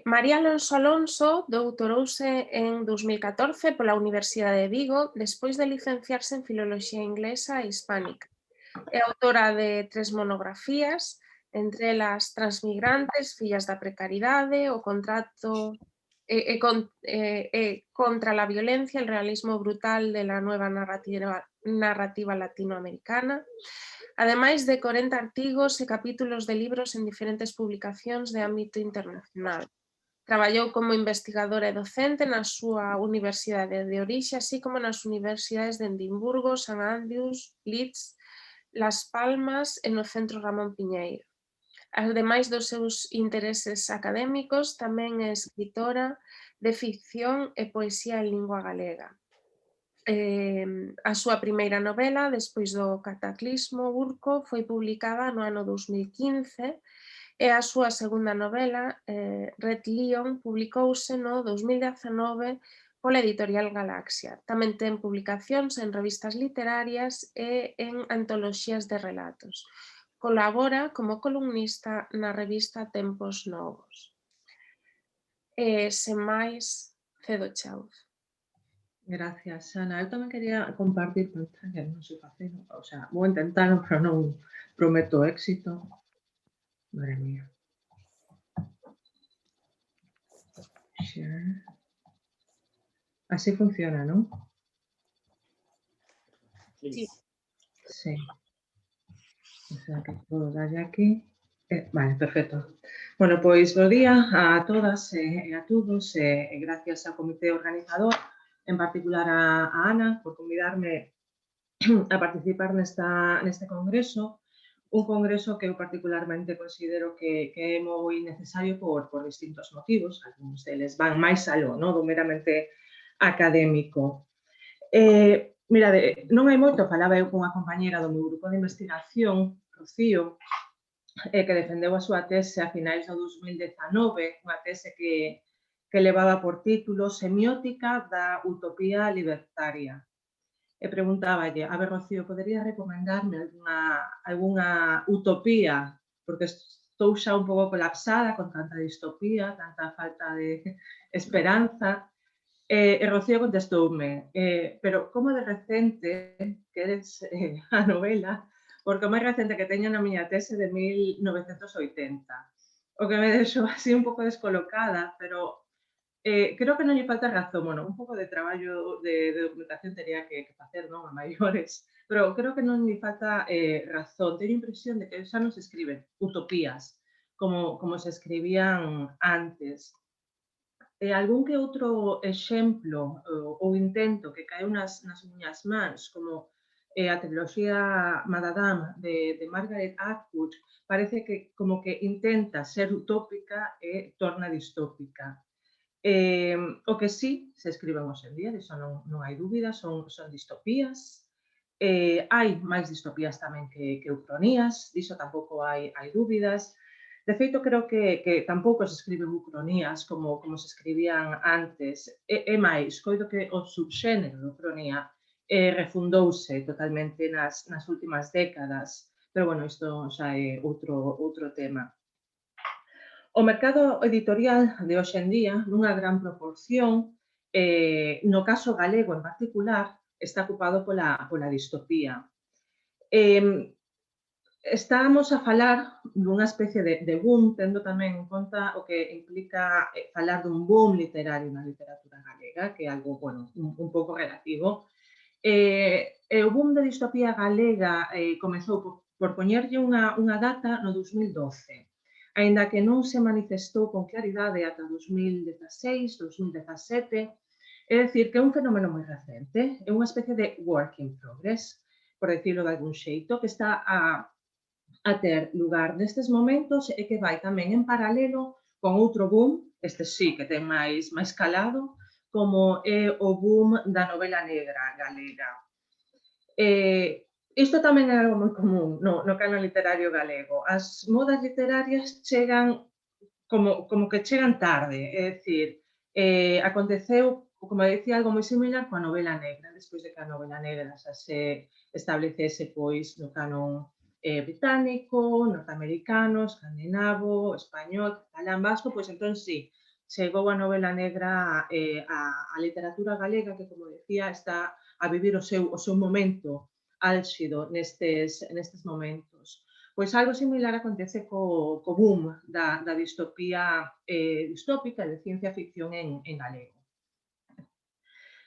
María Alonso Alonso doutorouse en 2014 pola Universidade de Vigo despois de licenciarse en Filoloxía Inglesa e Hispánica. É autora de 3 monografías, entre elas Transmigrantes, fillas da precariedade, o contrato contra la violencia, el realismo brutal de la nueva narrativa latinoamericana, ademais de 40 artigos e capítulos de libros en diferentes publicacións de ámbito internacional. Traballou como investigadora e docente na súa universidade de orixe, así como nas universidades de Edimburgo, St. Andrews, Leeds, Las Palmas e no Centro Ramón Piñeiro. Ademais dos seus intereses académicos, tamén é escritora de ficción e poesía en lingua galega. A súa primeira novela, Despois do cataclismo Urco, foi publicada no ano 2015 e a súa segunda novela, Red Lion, publicouse no 2019 pola editorial Galaxia. Tamén ten publicacións en revistas literarias e en antoloxías de relatos. Colabora como columnista na revista Tempos Novos. Sen máis, cedo chao. Gracias, Ana. Eu tamén quería compartir pantalla, non sei facelo, o sea, vou intentalo, pero non prometo éxito. Madre mía. Share. Así funciona, non? Sí. Sí. O sea, que podo darlle aquí. Vale, perfecto. Bueno, pois bo día a todas e a todos e gracias ao comité organizador, en particular a Ana, por convidarme a participar neste congreso, un congreso que eu particularmente considero que é moi necesario por distintos motivos, algúns deles van máis aló, no, do meramente académico. Mirade, non hai moito, falaba eu cunha compañera do meu grupo de investigación, Rocío, que defendeu a súa tese a finais do 2019, unha tese que levaba por título Semiótica da utopía libertaria. E preguntáballe, a ver, Rocío, poderías recomendarme algunha utopía? Porque estou xa un pouco colapsada con tanta distopía, tanta falta de esperanza. E Rocío contestoume, pero como de recente queres a novela, porque o máis recente que teño na miña tese de 1980. O que me deixou así un pouco descolocada, pero creo que non lle falta razón, bueno, un pouco de traballo de documentación tería que facer, non, a maiores, pero creo que non lle falta razón. Teño a impresión de que xa non se escriben utopías como se escribían antes. Algún que outro exemplo ou intento que caeu nas miñas mans, como a triloxía Madame de Margaret Atwood, parece que como que intenta ser utópica e torna distópica. O que sí se escriben hoxe en día, diso non hai dúbida, son distopías. Hai máis distopías tamén que ucronías, diso tampouco hai dúbidas. De feito, creo que tampouco se escriben ucronías como se escribían antes. É máis, coido que o subxénero de ucronía refundouse totalmente nas últimas décadas. Pero, bueno, isto xa é outro tema. O mercado editorial de hoxe en día, nunha gran proporción, no caso galego en particular, está ocupado pola distopía. Estamos a falar dunha especie de boom, tendo tamén en conta o que implica falar dun boom literario na literatura galega, que é algo, bueno, un pouco relativo. O boom de distopía galega comezou por poñerlle unha data no 2012, aínda que non se manifestou con claridade ata 2016, 2017, é dicir, que é un fenómeno moi recente, é unha especie de work in progress, por decirlo de algún xeito, que está a ter lugar nestes momentos e que vai tamén en paralelo con outro boom, este sí que ten máis calado, como é o boom da novela negra galega. Isto tamén é algo moi común no canon literario galego. As modas literarias chegan como que chegan tarde, é dicir, aconteceu, como decía, algo moi similar coa novela negra, despois de que a novela negra xa se establecese pois no canon británico, norteamericano, escandinavo, español, catalán, vasco, pois entón sí, chegou a novela negra a literatura galega que, como decía, está a vivir o seu momento álxido nestes momentos. Pois algo similar acontece co boom da distopía distópica de ciencia ficción en galego.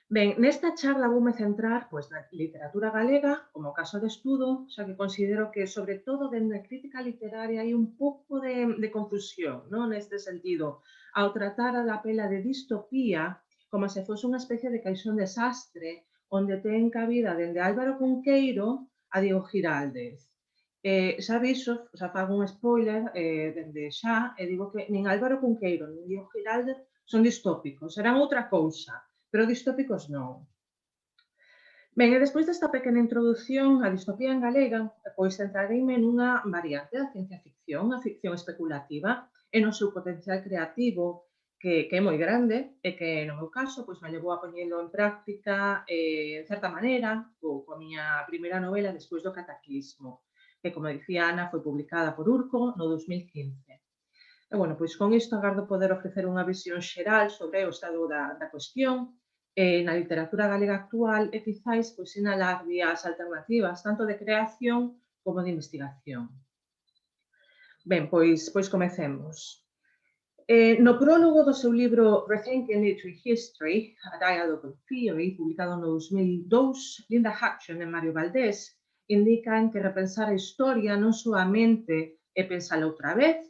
Ben, nesta charla voume centrar pois, na literatura galega como caso de estudo, xa que considero que, sobre todo, dende a crítica literaria hai un pouco de confusión, non? Neste sentido, ao tratar a pela de distopía como se fose unha especie de caixón desastre onde ten cabida dende Álvaro Cunqueiro a Diego Giraldez. Xa aviso, xa fago un spoiler dende xa, e digo que nin Álvaro Cunqueiro nin Diego Giraldez son distópicos, serán outra cousa, pero distópicos non. Ben, e despois desta pequena introdución á distopía en galega, pois centrareime nunha variante da ciencia ficción, a ficción especulativa, e no seu potencial creativo, que é moi grande, e que, no meu caso, pois me levou a poñelo en práctica, en certa maneira, coa miña primeira novela despois do Cataquismo, que, como dicía Ana, foi publicada por Urco no 2015. E, bueno, pois con isto agardo poder ofrecer unha visión xeral sobre o estado da cuestión na literatura galega actual e quizáis pois, sinalar vías alternativas tanto de creación como de investigación. Ben, pois comecemos. No prólogo do seu libro Rethinking Literary History, A Dialogue of Theory, publicado no 2002, Linda Hutcheon e Mario Valdés indican que repensar a historia non soamente é pensala outra vez,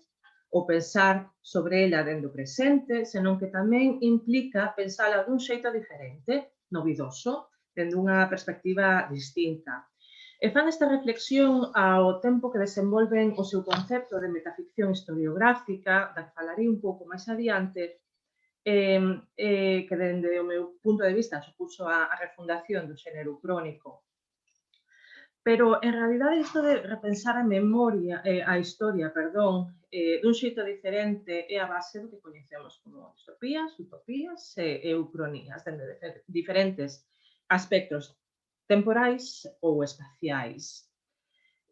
ou pensar sobre ela dende o presente, senón que tamén implica pensala dun xeito diferente, novidoso, dende unha perspectiva distinta. E fan esta reflexión ao tempo que desenvolven o seu concepto de metaficción historiográfica, da que falarei un pouco máis adiante, que dende o meu punto de vista supuso a refundación do xénero crónico. Pero, en realidade, isto de repensar a memoria, a historia, perdón, dun xeito diferente é a base do que coñecemos como distopías, utopías e ucronías, dende diferentes aspectos temporais ou espaciais.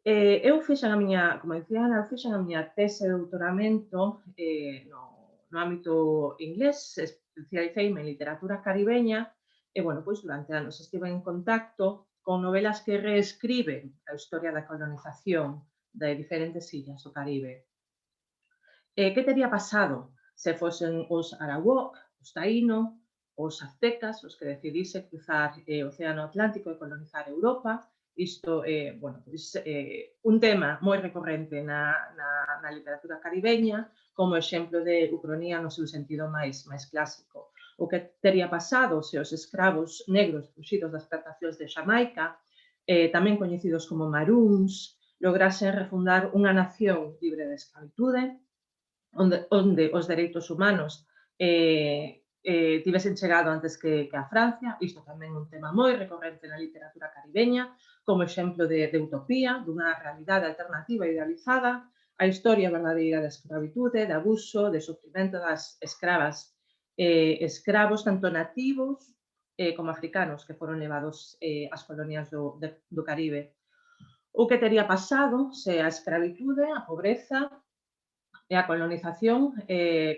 Eu fixen a miña, como dicía Ana, eu fixen a miña tese de doutoramento no ámbito inglés, especialiceime en literatura caribeña e, bueno, pois durante anos estive en contacto con novelas que reescriben a historia da colonización de diferentes illas do Caribe. Que tería pasado se fosen os arawak, os taíno, os aztecas, os que decidise cruzar o Océano Atlántico e colonizar Europa? Isto é, bueno, pois, un tema moi recorrente na literatura caribeña, como exemplo de ucronía no seu sentido máis clásico. O que tería pasado se os escravos negros fuxidos das plantacións de Xamaica, tamén coñecidos como marúns, lograsen refundar unha nación libre de escravitude, onde os dereitos humanos tivesen chegado antes que a Francia. Isto tamén é un tema moi recorrente na literatura caribeña, como exemplo de utopía, dunha realidade alternativa idealizada, a historia verdadeira da escravitude, de abuso, de sofrimento das escravos, tanto nativos como africanos, que foron levados ás colonias do Caribe. O que tería pasado se a escravitude, a pobreza e a colonización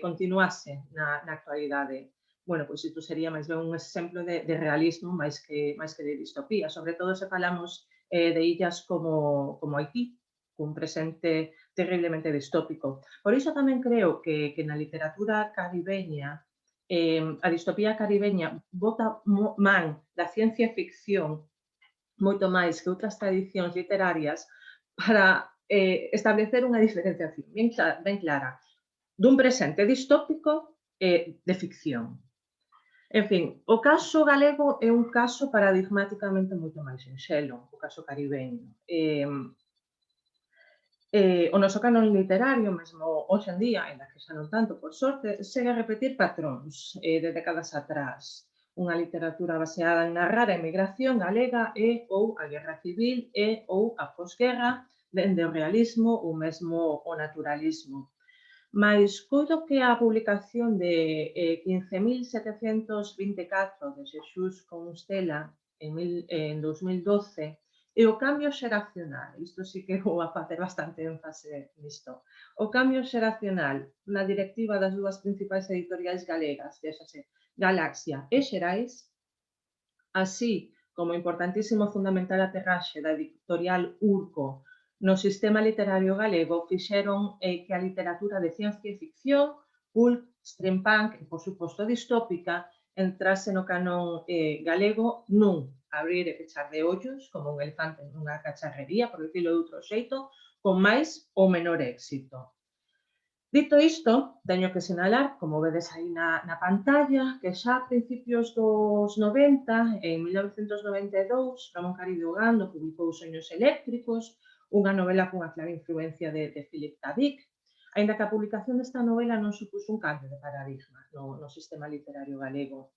continuase na actualidade. Bueno, pois isto sería máis ben un exemplo de realismo máis que de distopía, sobre todo se falamos de illas como Haití, cun presente terriblemente distópico. Por iso tamén creo que na literatura caribeña, a distopía caribeña bota man da ciencia ficción moito máis que outras tradicións literarias para establecer unha diferenciación ben clara dun presente distópico e de ficción. En fin, o caso galego é un caso paradigmáticamente moito máis sinxelo, o caso caribeño. O noso canon literario, mesmo hoxe en día, ainda que xa non tanto, por sorte, segue a repetir patróns de décadas atrás. Unha literatura baseada en narrar a emigración galega e ou a guerra civil e ou a posguerra, dende o realismo ou mesmo o naturalismo. Mais coido que a publicación de 15.724 de Xesús Compostela en 2012 e o cambio xeracional. Isto sí que vou a facer bastante énfase nisto. O cambio xeracional na directiva das dúas principais editoriais galegas, déxase Galaxia e Xerais, así como importantísimo fundamental aterraxe da editorial Urco no sistema literario galego, fixeron que a literatura de ciencia e ficción, pulp, steampunk e, por suposto, distópica, entrase no canón galego nun abrir e pechar de ollos, como un elefante nunha cacharrería, por dicirlo de outro xeito, con máis ou menor éxito. Dito isto, teño que sinalar, como vedes aí na pantalla, que xa a principios dos 90, en 1992, Ramón Carido Gando publicou Soños eléctricos, unha novela cunha clara influencia de Philip K. Dick, aínda que a publicación desta novela non supuxo un cambio de paradigma no sistema literario galego.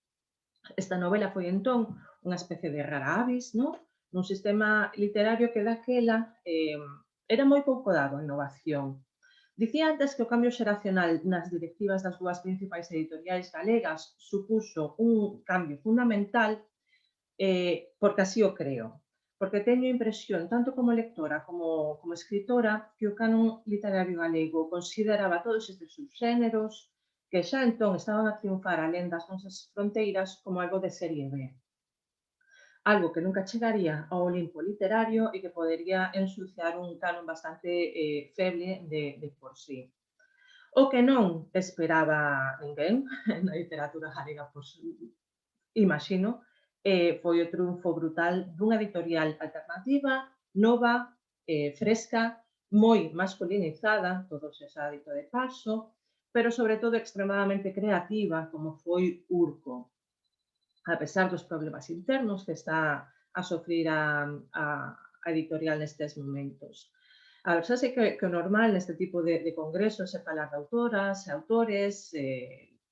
Esta novela foi entón unha especie de rara avis, nun sistema literario que daquela era moi pouco dado a innovación. Dicía antes que o cambio xeracional nas directivas das dúas principais editoriais galegas supuxo un cambio fundamental, porque así o creo. Porque teño a impresión, tanto como lectora como escritora, que o canon literario galego consideraba todos estes subxéneros que xa entón estaban a triunfar alén das nosas fronteiras como algo de serie B. Algo que nunca chegaría ao Olimpo literario e que podería ensuciar un canon bastante feble de por sí. O que non esperaba ninguén na literatura galega, pois, imagino, foi o triunfo brutal dunha editorial alternativa, nova, fresca, moi masculinizada, todo se xa dito de paso, pero sobre todo extremadamente creativa, como foi Urco. A pesar dos problemas internos que está a sofrir a editorial nestes momentos. A ver, xa sei que o normal neste tipo de congresos é falar de autoras, autores,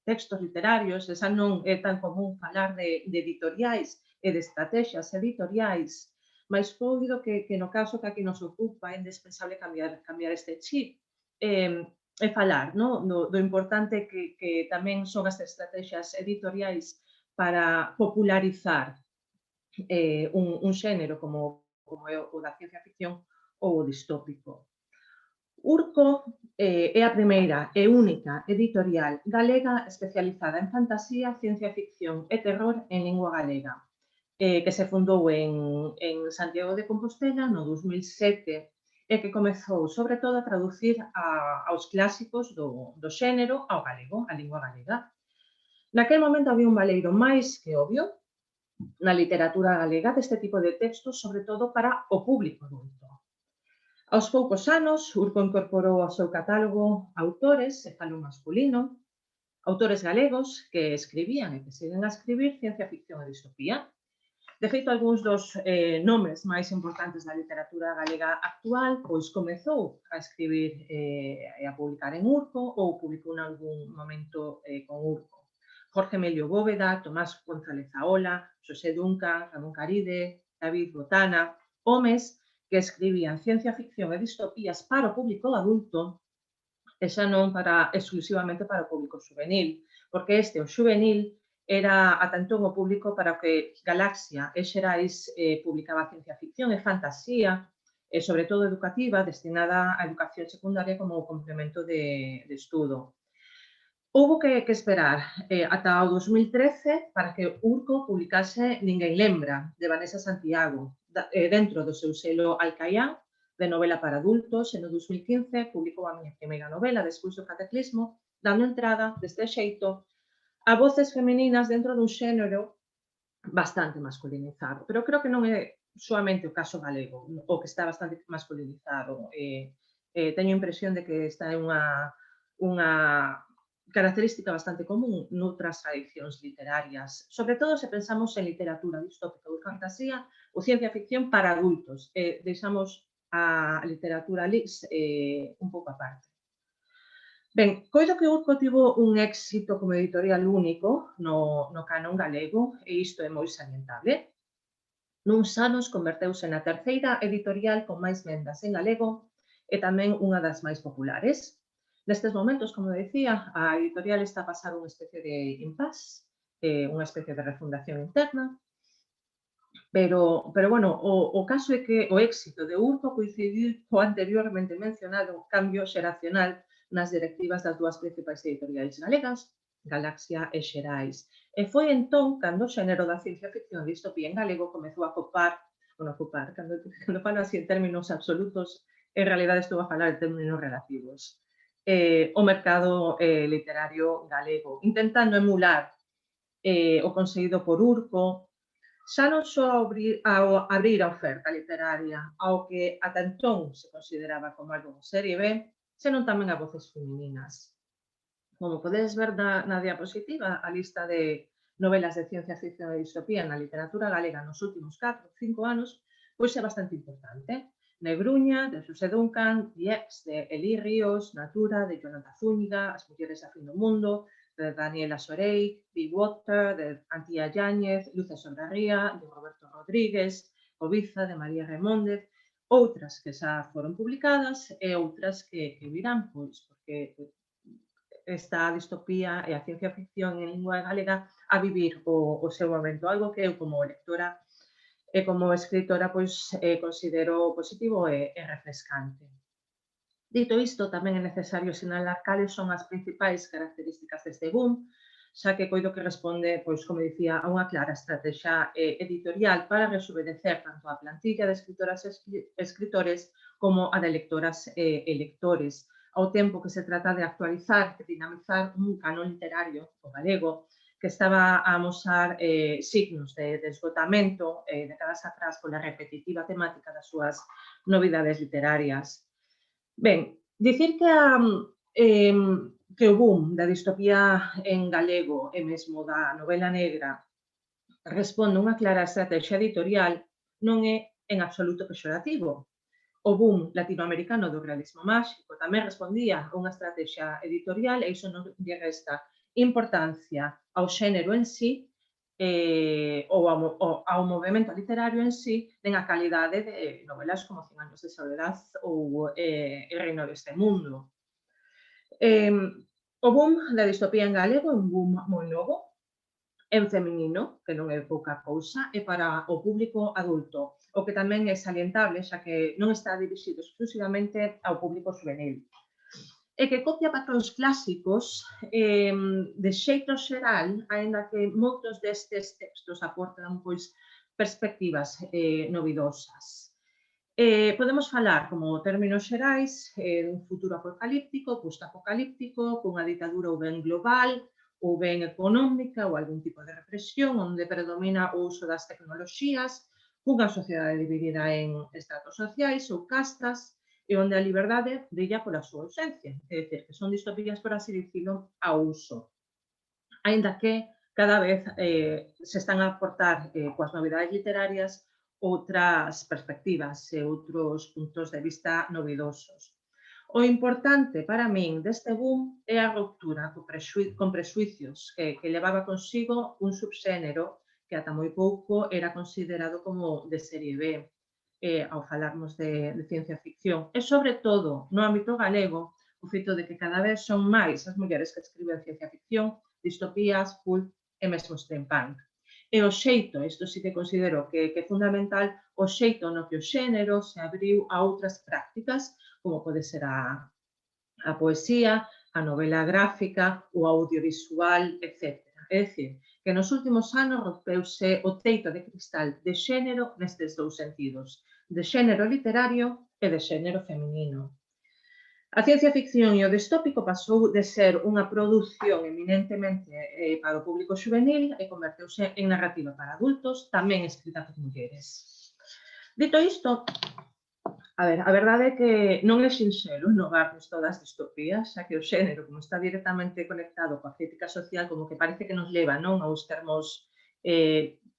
textos literarios, xa non é tan común falar de editoriais e de estrategias editoriais, mas coido que no caso que aquí nos ocupa é indispensable cambiar este chip e falar do importante que tamén son as estrategias editoriais para popularizar un xénero como é o da ciencia ficción ou o distópico. Urco é a primeira e única editorial galega especializada en fantasía, ciencia ficción e terror en lingua galega, que se fundou en Santiago de Compostela no 2007 e que comezou, sobre todo, a traducir aos clásicos do xénero ao galego, a lingua galega. Naquel momento había un valeiro máis que obvio na literatura galega deste tipo de textos, sobre todo para o público adulto. Aos poucos anos, Urco incorporou ao seu catálogo autores, e falo masculino, autores galegos que escribían e que siguen a escribir ciencia ficción e distopía. De feito, algúns dos nomes máis importantes da literatura galega actual pois comezou a escribir e a publicar en Urco ou publicou en algún momento con Urco. Jorge Melio Bóveda, Tomás González Aola, Xosé Duncan, Ramón Caride, David Botana, homes que escribían ciencia ficción e distopías para o público adulto e xa non exclusivamente para o público juvenil, porque o juvenil, era ata entón o público para o que Galaxia e Xerais publicaba ciencia ficción e fantasía, e sobre todo educativa, destinada á educación secundaria como complemento de estudo. Houbo que esperar ata o 2013 para que Urco publicase Ninguén lembra, de Vanessa Santiago, dentro do seu selo Alcaián, de novela para adultos, e no 2015 publicou a miña primeira novela, Despois do cataclismo, dando entrada, deste xeito, a voces femininas dentro dun xénero bastante masculinizado. Pero creo que non é soamente o caso galego, o que está bastante masculinizado. Teño a impresión de que esta é unha característica bastante común noutras tradicións literarias, sobre todo se pensamos en literatura distópica ou fantasía ou ciencia ficción para adultos. Deixamos a literatura lis un pouco aparte. Ben, coido que Urco tivo un éxito como editorial único no canon galego, e isto é moi salientable. Nuns anos converteuse na terceira editorial con máis vendas en galego e tamén unha das máis populares. Nestes momentos, como decía, a editorial está a pasar unha especie de impasse, unha especie de refundación interna. Pero bueno, o caso é que o éxito de Urco coincidiu co anteriormente mencionado cambio xeracional nas directivas das dúas principais editoriais galegas, Galaxia e Xerais. E foi entón cando o xénero da ciencia ficción e distopía en galego comezou a copar, cando falo así en términos absolutos, en realidade estou a falar en términos relativos, o mercado literario galego, intentando emular o conseguido por Urco, xa non só ao abrir a oferta literaria ao que ata entón se consideraba como algo serie B, senón tamén a voces femininas. Como podedes ver na diapositiva, a lista de novelas de ciencia ficción e distopía na literatura galega nos últimos 4 ou 5 anos, pois é bastante importante. Negruña, de Xosé Duncan, The Ex, de Elí Ríos, Natura, de Yolanda Zúñiga, As mulleres a fin do mundo, de Daniela Sorey, Be Water, de Antía Yáñez, Luces sobre a ría, de Roberto Rodríguez, Cobiza, de María Remóndez, outras que xa foron publicadas e outras que virán, pois, porque esta distopía e a ciencia ficción en lingua galega a vivir o seu momento, algo que eu como lectora e como escritora pois considero positivo e refrescante. Dito isto, tamén é necesario sinalar cales son as principais características deste boom, xa que coido que responde, pois, como dicía, a unha clara estrategia editorial para rexuvedecer tanto a plantilla de escritoras e escritores como a de lectoras e lectores, ao tempo que se trata de actualizar e dinamizar un canon literario, o galego, que estaba a amosar signos de esgotamento décadas atrás pola repetitiva temática das súas novidades literarias. Ben, dicir que o boom da distopía en galego e mesmo da novela negra responde a unha clara estrategia editorial non é en absoluto pexorativo. O boom latinoamericano do realismo máxico tamén respondía a unha estrategia editorial e iso non lle resta importancia ao xénero en sí ou ao movimento literario en sí, nen a calidade de novelas como 100 anos de soledad ou El reino deste mundo. O boom da distopía en galego é un boom moi novo, en feminino, que non é pouca cousa, e para o público adulto, o que tamén é salientable, xa que non está dirixido exclusivamente ao público juvenil. E que copia patróns clásicos de xeito xeral, aínda que moitos destes textos aportan pois perspectivas novidosas. Podemos falar, como términos xerais, dun futuro apocalíptico, post-apocalíptico, cunha ditadura ou ben global, ou ben económica, ou algún tipo de represión, onde predomina o uso das tecnoloxías, cunha sociedade dividida en estratos sociais ou castas, e onde a liberdade brilla pola súa ausencia, é dicir, que son distopías, por así dicilo, ao uso. Aínda que cada vez se están a aportar coas novidades literarias outras perspectivas e outros puntos de vista novidosos. O importante para min deste boom é a ruptura con prexuicios que levaba consigo un subxénero que ata moi pouco era considerado como de serie B, ao falarmos de ciencia ficción. E, sobre todo, no ámbito galego, o feito de que cada vez son máis as mulleres que escriben ciencia ficción, distopías, pulp e mesmo steampunk. E o xeito, isto sí que considero que é fundamental, o xeito no que o xénero se abriu a outras prácticas, como pode ser a poesía, a novela gráfica, o audiovisual, etc. É dicir, que nos últimos anos rompeuse o teito de cristal de xénero nestes dous sentidos, de xénero literario e de xénero feminino. A ciencia ficción e o distópico pasou de ser unha produción eminentemente para o público juvenil e converteuse en narrativa para adultos, tamén escrita por mulleres. Dito isto, a verdade é que non é sinxelo inovarnos todas as distopías, xa que o xénero, como está directamente conectado coa crítica social, como que parece que nos leva non aos termos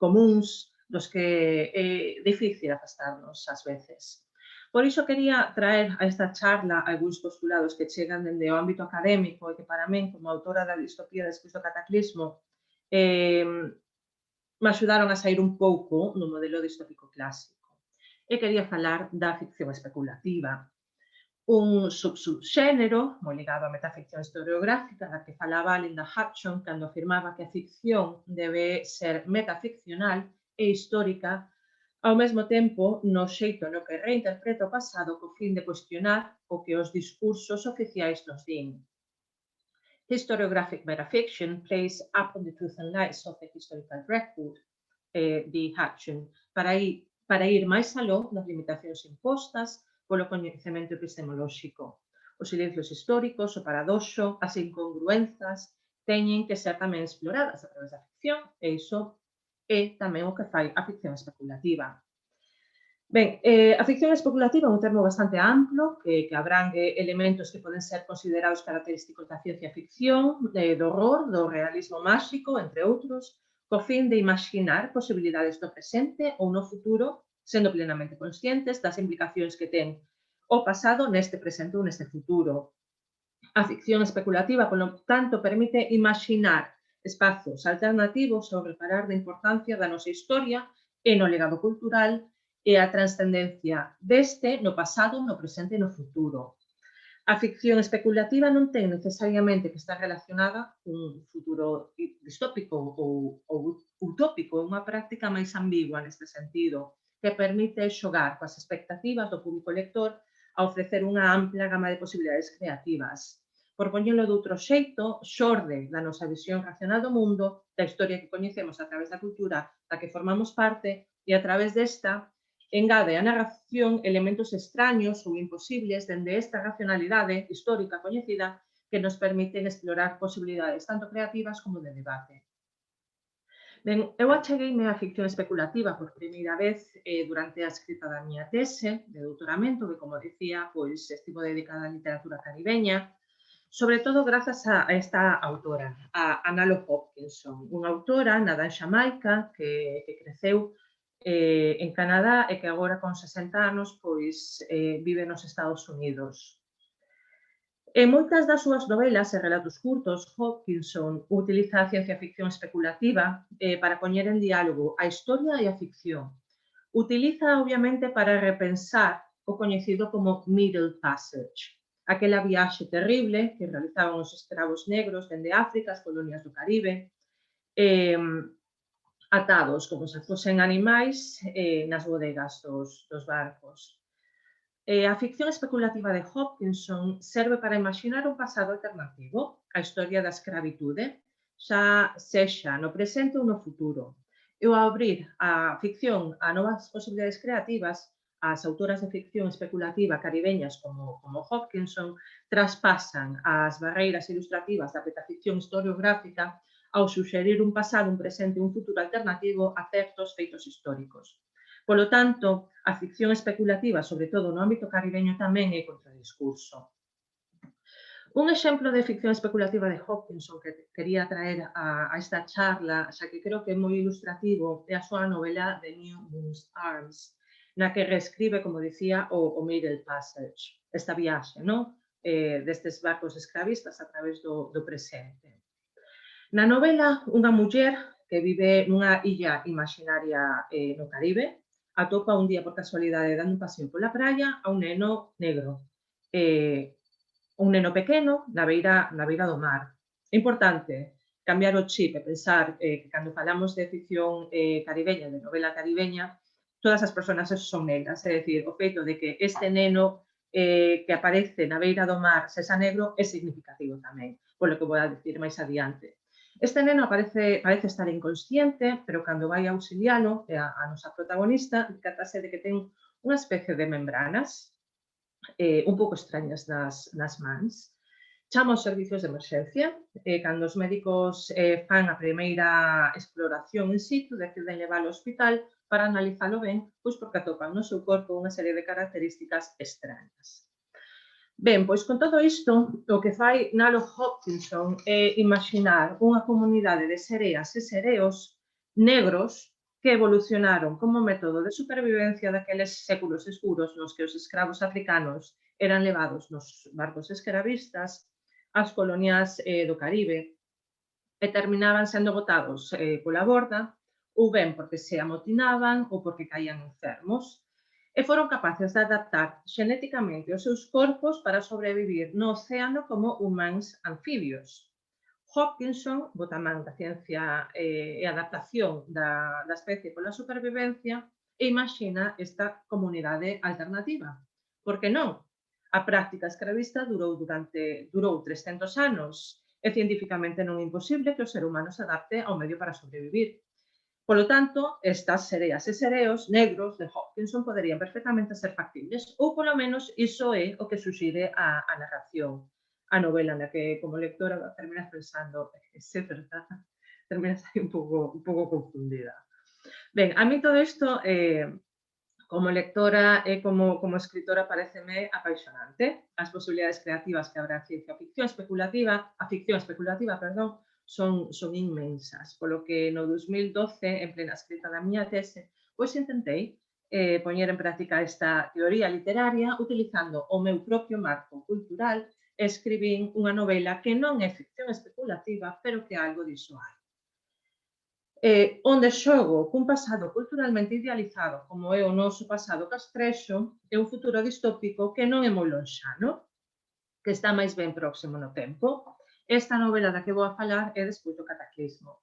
comúns dos que é difícil afastarnos ás veces. Por iso quería traer a esta charla algúns postulados que chegan dende o ámbito académico e que para min, como autora da distopía despois do cataclismo, me axudaron a sair un pouco do modelo distópico clásico. E quería falar da ficción especulativa, un subxénero moi ligado á metaficción historiográfica da que falaba Linda Hudson cando afirmaba que a ficción debe ser metaficcional e histórica ao mesmo tempo no xeito no que reinterpreta o pasado co fin de cuestionar o que os discursos oficiais nos din. Historiographic metafiction plays upon the truth and lies of the historical record, di Hutchins, para ir máis aló das limitacións impostas polo coñecemento epistemolóxico. Os silencios históricos, o paradoxo, as incongruenzas, teñen que ser tamén exploradas a través da ficción, e iso é tamén o que fai a ficción especulativa. Ben, a ficción especulativa é un termo bastante amplo que abrangue elementos que poden ser considerados característicos da ciencia ficción, do horror, do realismo máxico, entre outros, co fin de imaginar posibilidades do presente ou no futuro, sendo plenamente conscientes das implicacións que ten o pasado neste presente ou neste futuro. A ficción especulativa, polo tanto, permite imaginar espazos alternativos ao reparar da importancia da nosa historia e no legado cultural e a transcendencia deste no pasado, no presente e no futuro. A ficción especulativa non ten necesariamente que estar relacionada cun futuro distópico ou utópico, é unha práctica máis ambigua neste sentido, que permite xogar coas expectativas do público lector a ofrecer unha ampla gama de posibilidades creativas. Por poñelo de outro xeito, xorde da nosa visión racional do mundo, da historia que coñecemos a través da cultura da que formamos parte, e a través desta engade a narración elementos extraños ou imposibles dende esta racionalidade histórica coñecida que nos permiten explorar posibilidades tanto creativas como de debate. Ben, eu achegueime á ficción especulativa por primeira vez durante a escrita da miña tese de doutoramento, que, como dicía, pois estivo dedicada á literatura caribeña, sobre todo grazas a esta autora, a Nalo Hopkinson, unha autora nada en Xamaica que creceu en Canadá e que agora con 60 anos pois vive nos Estados Unidos. En moitas das súas novelas e relatos curtos, Hopkinson utiliza a ciencia ficción especulativa para poñer en diálogo a historia e a ficción. Utiliza, obviamente, para repensar o coñecido como Middle Passage, aquela viaxe terrible que realizaban os escravos negros dende África, as colonias do Caribe, atados como se fosen animais nas bodegas dos barcos. A ficción especulativa de Hopkinson serve para imaginar un pasado alternativo, a historia da escravitude, xa sexa no presente ou no futuro. E ao abrir a ficción a novas posibilidades creativas, as autoras de ficción especulativa caribeñas como Hopkinson traspasan as barreiras ilustrativas da metaficción historiográfica ao suxerir un pasado, un presente e un futuro alternativo a certos feitos históricos. Polo tanto, a ficción especulativa, sobre todo no ámbito caribeño, tamén é contradiscurso. Un exemplo de ficción especulativa de Hopkinson que quería traer a esta charla, xa que creo que é moi ilustrativo, é a súa novela The New Moon's Arms, na que reescribe, como dicía, o Middle Passage, esta viaxe, non? Destes barcos escravistas a través do presente. Na novela, unha muller que vive nunha illa imaginaria no Caribe atopa un día por casualidade dando un paseo pola praia a un neno negro, un neno pequeno na beira do mar. É importante cambiar o chip e pensar que cando falamos de ficción caribeña, de novela caribeña, todas as personaxes son negras, é dicir, o feito de que este neno que aparece na beira do mar sexa negro é significativo tamén, polo que vou a dicir máis adiante. Este neno parece estar inconsciente, pero cando vai a auxilialo, a nosa protagonista, trátase de que ten unha especie de membranas un pouco extrañas nas mans. Chama aos servizos de emerxencia e cando os médicos fan a primeira exploración in situ, deciden levar ao hospital para analizalo ben, pois porque atopan no seu corpo unha serie de características extrañas. Ben, pois con todo isto, o que fai Nalo Hopkinson é imaginar unha comunidade de sereas e sereos negros que evolucionaron como método de supervivencia daqueles séculos escuros nos que os escravos africanos eran levados nos barcos escravistas ás colonias do Caribe e terminaban sendo botados pola borda ou ben porque se amotinaban ou porque caían enfermos e foron capaces de adaptar xenéticamente os seus corpos para sobrevivir no océano como humanos anfibios. Hopkinson bota man da ciencia e adaptación da especie pola supervivencia e imaxina esta comunidade alternativa. Por que non? A práctica escravista durou 300 anos e cientificamente non é imposible que o ser humano se adapte ao medio para sobrevivir. Polo tanto, estas sereas e sereos negros de Hopkinson poderían perfectamente ser factibles, ou polo menos iso é o que suxire a narración, a novela na que como lectora terminas pensando, é verdad, terminas aí un pouco confundida. Ben, a mí todo isto, como lectora e como escritora, pareceme apaixonante. As posibilidades creativas que habrá a ficción especulativa, perdón, son inmensas, polo que no 2012, en plena escrita da miña tese, pois intentei poñer en práctica esta teoría literaria utilizando o meu propio marco cultural e escribín unha novela que non é ficción especulativa, pero que é algo visual. Onde xogo cun pasado culturalmente idealizado como é o noso pasado castrexo e un futuro distópico que non é moi lonxano, que está máis ben próximo no tempo. Esta novela da que vou a falar é Despois do cataclismo.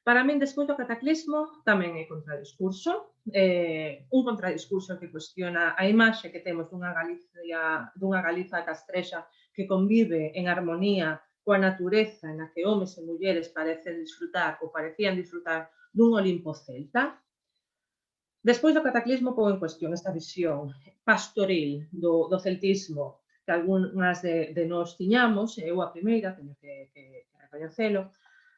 Para min, Despois do cataclismo tamén é contradiscurso, un contradiscurso que cuestiona a imaxe que temos dunha Galiza castrexa que convive en armonía coa natureza na que homes e mulleres parecían disfrutar dun Olimpo celta. Despois do cataclismo pon en cuestión esta visión pastoril do celtismo que algunhas de nós tiñamos, eu a primeira, teño que recoñecelo,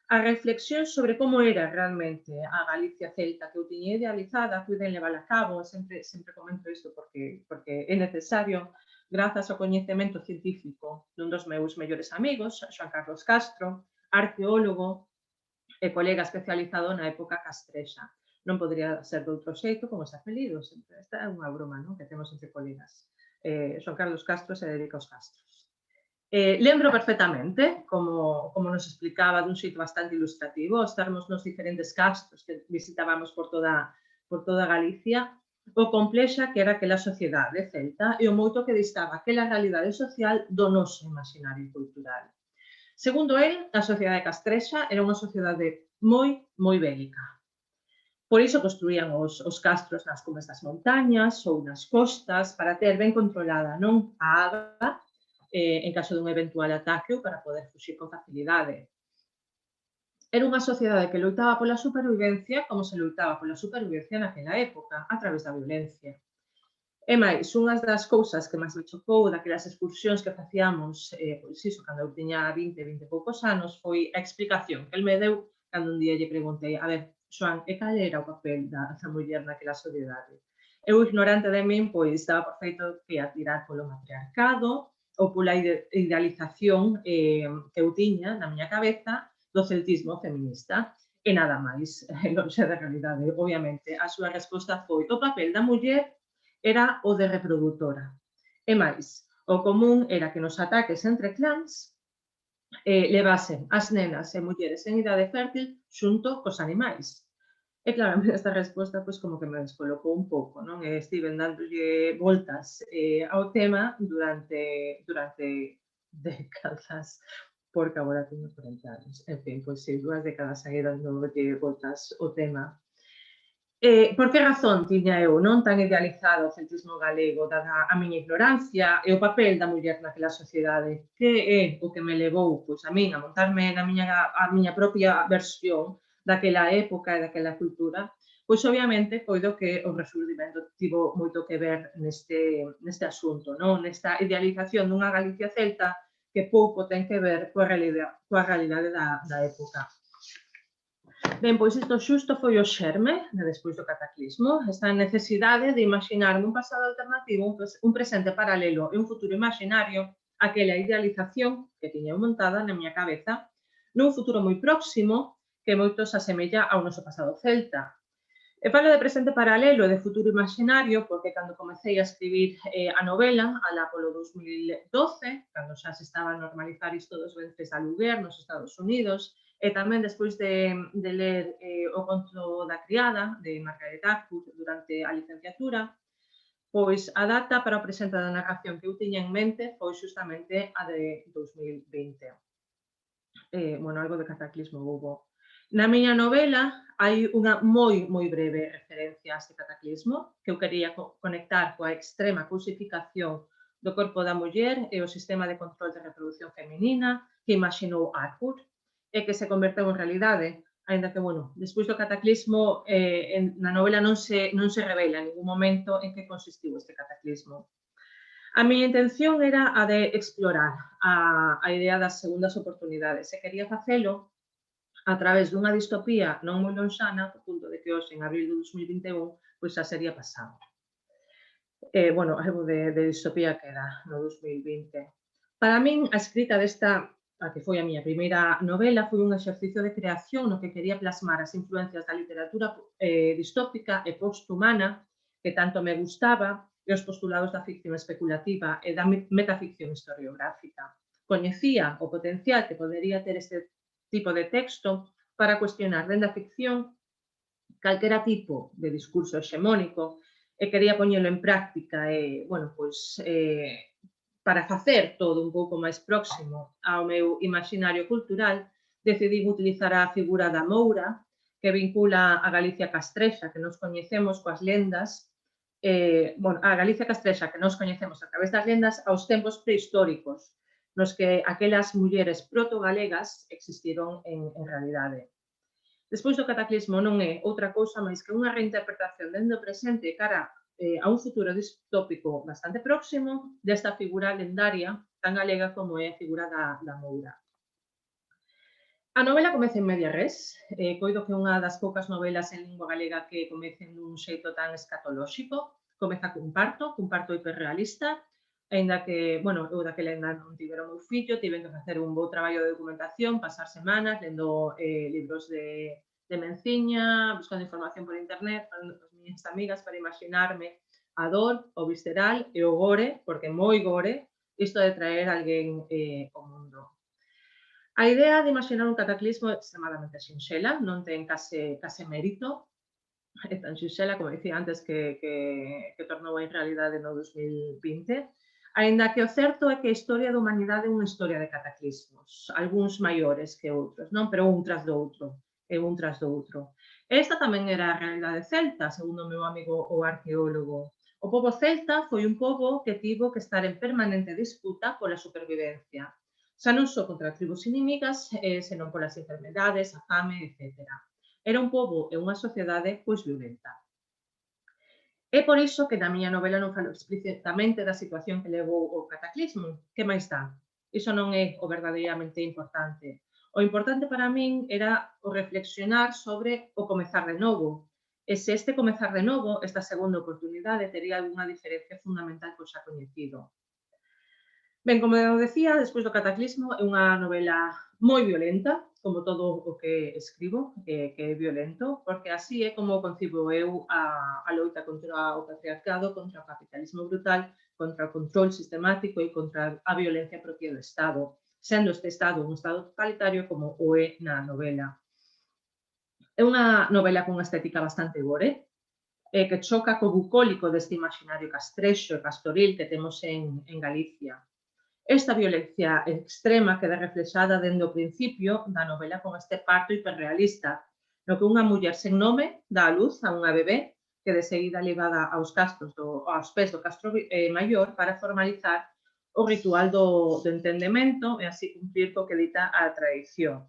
a reflexión sobre como era realmente a Galicia celta que eu tiña idealizada, puiden levar a cabo, sempre comento isto porque é necesario, grazas ao coñecemento científico dun dos meus mellores amigos, Xoan Carlos Castro, arqueólogo e colega especializado na época castrexa. Non podría ser de outro xeito como ese apelido, esta é unha broma, non, que temos entre colegas. Xoan Carlos Castro se dedica aos castros. Lembro perfectamente, como nos explicaba dun xeito bastante ilustrativo, estarmos nos diferentes castros que visitábamos por toda Galicia, o complexa que era aquela sociedade celta e o moito que distaba aquela realidade social do noso imaginario cultural. Segundo el, a sociedade castrexa era unha sociedade moi bélica. Por iso construían os castros nas cumes das montañas ou nas costas para ter ben controlada non a auga en caso dun eventual ataque ou para poder fuxir con facilidade. Era unha sociedade que loitaba pola supervivencia como se loitaba pola supervivencia naquela época, a través da violencia. E máis, unhas das cousas que máis me chocou daquelas excursións que facíamos, pois iso, cando eu tiña 20 e poucos anos, foi a explicación que el me deu cando un día lle preguntei, a ver, Xoan, e cal era o papel da muller naquela sociedade? Eu, ignorante de min, pois daba por feito que a tirar polo matriarcado ou pola idealización que eu tiña na miña cabeza do celtismo feminista. E nada máis, lonxe da realidade, obviamente. A súa resposta foi o papel da muller era o de reproductora. E máis, o común era que nos ataques entre clans levasen as nenas e mulleres en idade fértil xunto cos animais. E claro, a mí esta resposta pois como que me descolocou un pouco, non? E estiven dándolle voltas ao tema durante décadas, porque agora teño 40 anos. En fin, pois si, 2 décadas aí dándolle voltas ao tema. Por que razón tiña eu non tan idealizado o celtismo galego, dada a miña ignorancia e o papel da muller naquela sociedade? Que é o que me levou pois, a min a montarme a miña propia versión daquela época e daquela cultura? Pois, obviamente, coido que o resurdimento tivo moito que ver neste asunto, non? Nesta idealización dunha Galicia celta que pouco ten que ver coa realidade da época. Ben, pois isto xusto foi o xerme de Despois do cataclismo, esta necesidade de imaginarme un pasado alternativo, un presente paralelo e un futuro imaginario, aquela idealización que tiña eu montada na miña cabeza, nun futuro moi próximo que moito se asemella ao noso pasado celta. E falo de presente paralelo e de futuro imaginario porque cando comecei a escribir a novela, alá polo 2012, cando xa se estaba a normalizar isto dos ventres de aluguer nos Estados Unidos, e tamén despois de ler o conto da criada, de Margaret Atwood, durante a licenciatura, pois a data para o presente da narración que eu tiña en mente foi justamente a de 2020. Bueno, algo de cataclismo houbo. Na miña novela hai unha moi breve referencia a este cataclismo que eu quería conectar coa extrema cosificación do corpo da muller e o sistema de control de reproducción feminina que imaxinou Atwood e que se converteu en realidade, aínda que, bueno, despois do cataclismo na novela non se revela en ningún momento en que consistiu este cataclismo. A miña intención era a de explorar a idea das segundas oportunidades e quería facelo a través dunha distopía non moi lonxana, ao punto de que hoxe, en abril de 2021, pois xa sería pasado. Bueno, algo de distopía queda no 2020. Para min, a escrita desta, a que foi a miña primeira novela, foi un exercicio de creación no que quería plasmar as influencias da literatura distópica e posthumana que tanto me gustaba e os postulados da ficción especulativa e da metaficción historiográfica. Coñecía o potencial que podería ter este tipo de texto para cuestionar dende a ficción calquera tipo de discurso hexemónico e quería poñelo en práctica e, bueno, pois, para facer todo un pouco máis próximo ao meu imaginario cultural, decidín utilizar a figura da Moura, que vincula a Galicia castrexa, que nos coñecemos coas lendas, bueno, a Galicia castrexa que nos coñecemos a través das lendas aos tempos prehistóricos, nos que aquelas mulleres proto-galegas existiron en realidade. Despois do cataclismo non é outra cousa máis que unha reinterpretación dende o presente cara a un futuro distópico bastante próximo desta figura lendaria tan galega como é a figura da Moura. A novela comeza en media res, coido que é unha das poucas novelas en lingua galega que comecen dun xeito tan escatolóxico. Comeza cun parto hiperrealista, aínda que, bueno, eu daquela ainda non tivera o meu fillo, tiven que facer un bo traballo de documentación, pasar semanas lendo libros de menciña, buscando información por internet, falando con as miñas amigas para imaginarme a dor, o visceral e o gore, porque moi gore, isto de traer alguén ao mundo. A idea de imaginar un cataclismo é extremadamente sinxela, non ten case mérito, é tan sinxela, como dicía antes, que tornou en realidade no 2020, aínda que o certo é que a historia da humanidade é unha historia de cataclismos, algúns maiores que outros, non? Pero un tras do outro, e un tras do outro. Esta tamén era a realidade celta, segundo o meu amigo o arqueólogo. O pobo celta foi un pobo que tivo que estar en permanente disputa pola supervivencia, xa non só contra tribus inimigas, senón polas enfermedades, a fame, etc. Era un pobo e unha sociedade pois violenta. É por iso que na miña novela non falo explicitamente da situación que levou ao cataclismo. Que máis dá? Iso non é o verdadeiramente importante. O importante para min era o reflexionar sobre o comezar de novo. E se este comezar de novo, esta segunda oportunidade, tería algunha diferencia fundamental co xa coñecido. Ben, como eu decía, despois do cataclismo é unha novela moi violenta, como todo o que escribo, que é violento, porque así é como concibo eu a loita contra o patriarcado, contra o capitalismo brutal, contra o control sistemático e contra a violencia propia do Estado, sendo este Estado un Estado totalitario como o é na novela. É unha novela con unha estética bastante gore, que choca co bucólico deste imaginario castrexo e pastoril que temos en Galicia. Esta violencia extrema queda reflexada dende o principio da novela con este parto hiperrealista, no que unha muller sen nome dá a luz a unha bebé que de seguida levada aos pés do castro maior para formalizar o ritual do entendemento e así cumplir co que dita a tradición.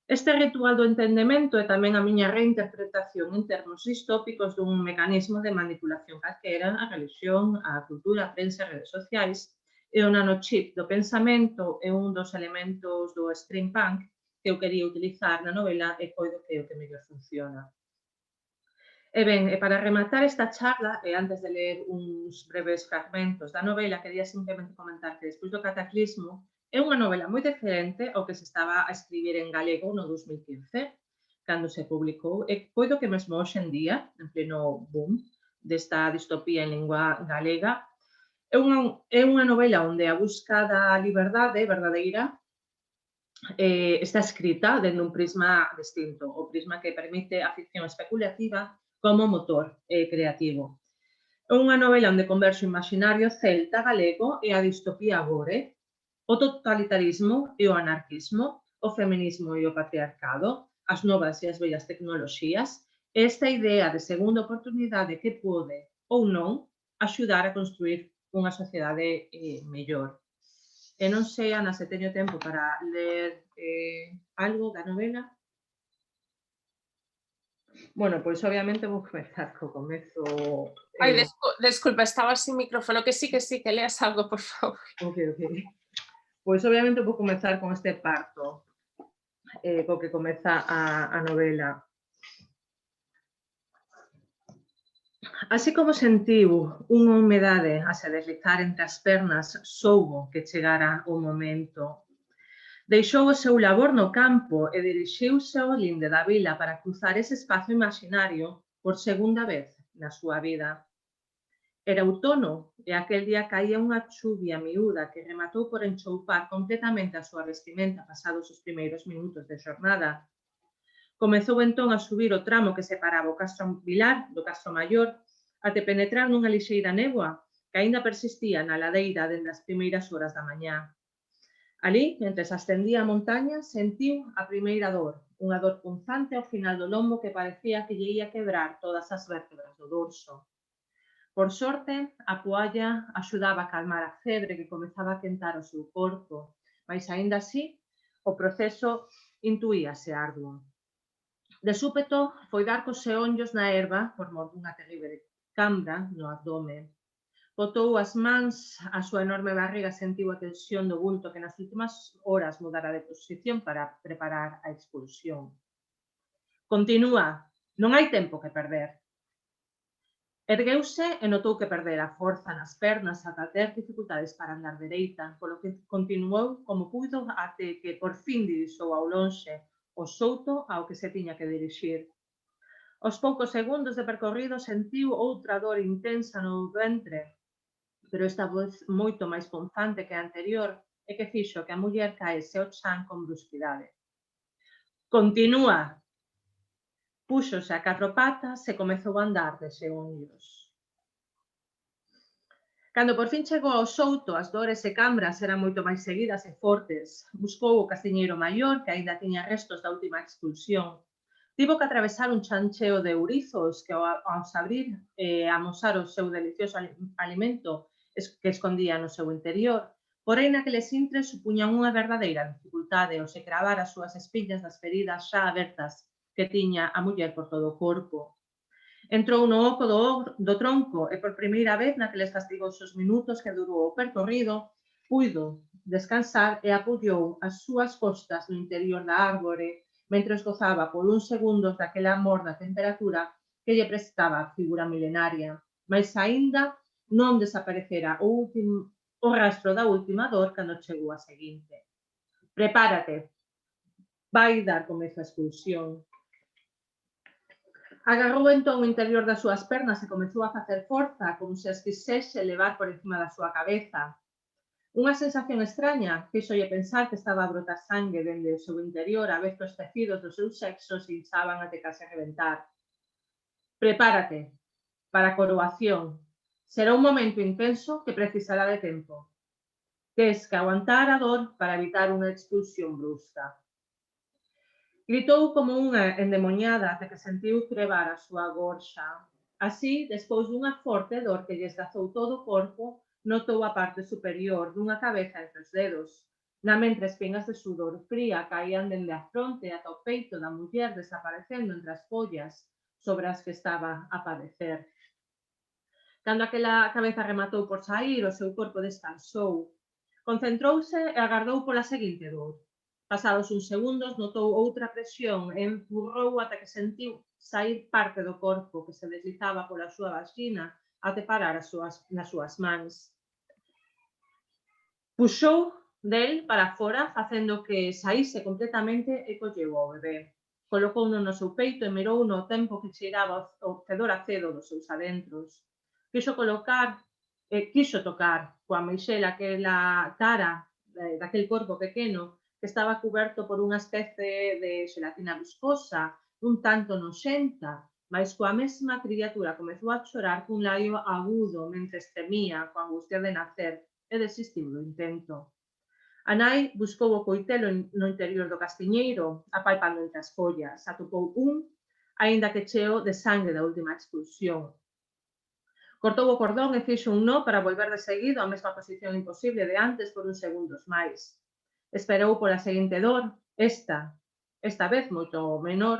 Este ritual do entendemento é tamén a miña reinterpretación en termos distópicos dun mecanismo de manipulación calquera a religión, a cultura, a prensa e redes sociais. E o nanochip do pensamento é un dos elementos do steampunk que eu quería utilizar na novela e coido que é o que mellor funciona. E ben, para rematar esta charla, e antes de ler uns breves fragmentos da novela, quería simplemente comentar que despois do cataclismo é unha novela moi diferente ao que se estaba a escribir en galego no 2015, cando se publicou, e coido que mesmo hoxe en día, en pleno boom desta distopía en lingua galega, é unha novela onde a busca da liberdade verdadeira está escrita dende un prisma distinto, o prisma que permite a ficción especulativa como motor creativo. É unha novela onde converxe o imaginario celta galego e a distopía gore, o totalitarismo e o anarquismo, o feminismo e o patriarcado, as novas e as vellas tecnoloxías, esta idea de segunda oportunidade que pode ou non axudar a construir unha sociedade mellor. E non sei, Ana, se teño tempo para ler algo da novela. Bueno, pois obviamente vou comezar co comezo. Ai, desculpa, estaba sin micrófono, que sí, que leas algo, por favor. Ok. Pois obviamente vou comezar con este parto, co que comeza a novela. Así como sentiu unha humedade a se deslizar entre as pernas, soubo que chegara o momento. Deixou o seu labor no campo e dirixiuse ao linde da vila para cruzar ese espazo imaginario por segunda vez na súa vida. Era outono e aquel día caía unha chuvia miúda que rematou por enchoupar completamente a súa vestimenta pasados os primeiros minutos de xornada. Comezou entón a subir o tramo que separaba o Castro Vilar do Castro Maior até penetrar nunha lixeira néboa que aínda persistía na ladeira dende as primeiras horas da mañá. Alí, mentre se ascendía a montaña, sentiu a primeira dor, unha dor punzante ao final do lombo que parecía que lle ia quebrar todas as vértebras do dorso. Por sorte, a poalla axudaba a calmar a febre que comezaba a quentar o seu corpo, mas aínda así o proceso intuíase arduo. De súpeto, foi dar cos xeonllos na herba por mor dunha terrible cambra no abdome. Botou as mans á súa enorme barriga e sentiu a tensión do bulto que nas últimas horas mudara de posición para preparar a expulsión. Continúa, non hai tempo que perder. Ergueuse e notou que perdera forza nas pernas ata ter dificultades para andar dereita, polo que continuou como puido até que por fin divisou ao lonxe o souto ao que se tiña que dirixir. Aos poucos segundos de percorrido sentiu outra dor intensa no ventre, pero esta vez moito máis punzante que a anterior e que fixo que a muller caese ao chan con brusquidade. Continúa! Púxose a 4 patas e comezou a andar de xeonllos. Cando por fin chegou ao souto, as dores e cambras eran moito máis seguidas e fortes. Buscou o castiñeiro maior, que aínda tiña restos da última expulsión. Tivo que atravesar un chancheo de ourizos que, aos abrir e amosar o seu delicioso alimento que escondía no seu interior, porén naqueles intres supuñan unha verdadeira dificultade ao se cravar as súas espiñas das feridas xa abertas que tiña a muller por todo o corpo. Entrou no oco do tronco e por primeira vez naqueles castigosos minutos que durou o percorrido, puido descansar e apoiou as súas costas no interior da árbore mentres gozaba por uns segundos daquela morna temperatura que lle prestaba a figura milenaria, mas aínda non desaparecera o rastro da última dor cando chegou a seguinte. Prepárate, vai dar comezo a expulsión. Agarrou entón o interior das súas pernas e comezou a facer forza, como se as quixese levar por encima da súa cabeza. Unha sensación extraña fíxolle pensar que estaba a brotar sangue dende o seu interior a vez que os tecidos do seu sexo se hinchaban até case a reventar. Prepárate para a coroación. Será un momento intenso que precisará de tempo. Tes que aguantar a dor para evitar unha expulsión brusca. Gritou como unha endemoniada até que sentiu crebar a súa gorxa. Así, despois dunha forte dor que lle esgazou todo o corpo, notou a parte superior dunha cabeza entre os dedos. Na mente espingas de sudor fría caían dende a fronte ata o peito da muller desaparecendo entre as follas sobre as que estaba a padecer. Cando aquela cabeza rematou por sair, o seu corpo descansou. Concentrouse e agardou pola seguinte dor. Pasados uns segundos, notou outra presión e empurrou ata que sentiu sair parte do corpo que se deslizaba pola súa vagina até parar nas súas mans. Puxou del para fora, facendo que saíse completamente e colleu ao bebé. Colocouno no seu peito e mirou no tempo que cheiraba o fedor acedo dos seus adentros. Quixo tocar coa meixela aquela cara daquel corpo pequeno que estaba cuberto por unha especie de xelatina viscosa, un tanto noxenta, mas coa mesma criatura comezou a chorar cun laio agudo mentres temía coa angustia de nacer e desistiu do intento. A nai buscou o coitelo no interior do castiñeiro, apalpando entre as follas. Atopou aínda que cheo de sangue da última expulsión. Cortou o cordón e fixo un nó para volver de seguido á mesma posición imposible de antes por uns segundos máis. Esperou pola seguinte dor, esta vez moito menor,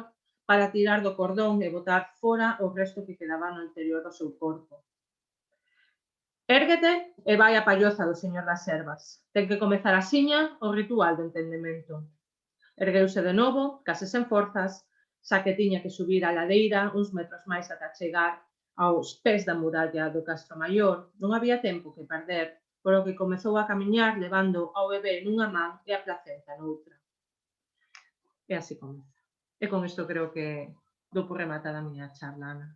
para tirar do cordón e botar fora o resto que quedaba no interior do seu corpo. Érguete e vai a palloza do señor das servas. Ten que comezar axiña o ritual do entendemento. Ergueuse de novo, case sen forzas, xa que tiña que subir a ladeira uns metros máis ata chegar aos pés da muralla do Castro Maior. Non había tempo que perder, por o que comezou a camiñar levando ao bebé nunha man e a placenta noutra. E así comeza. E con isto creo que dou por rematada a miña charla, Ana.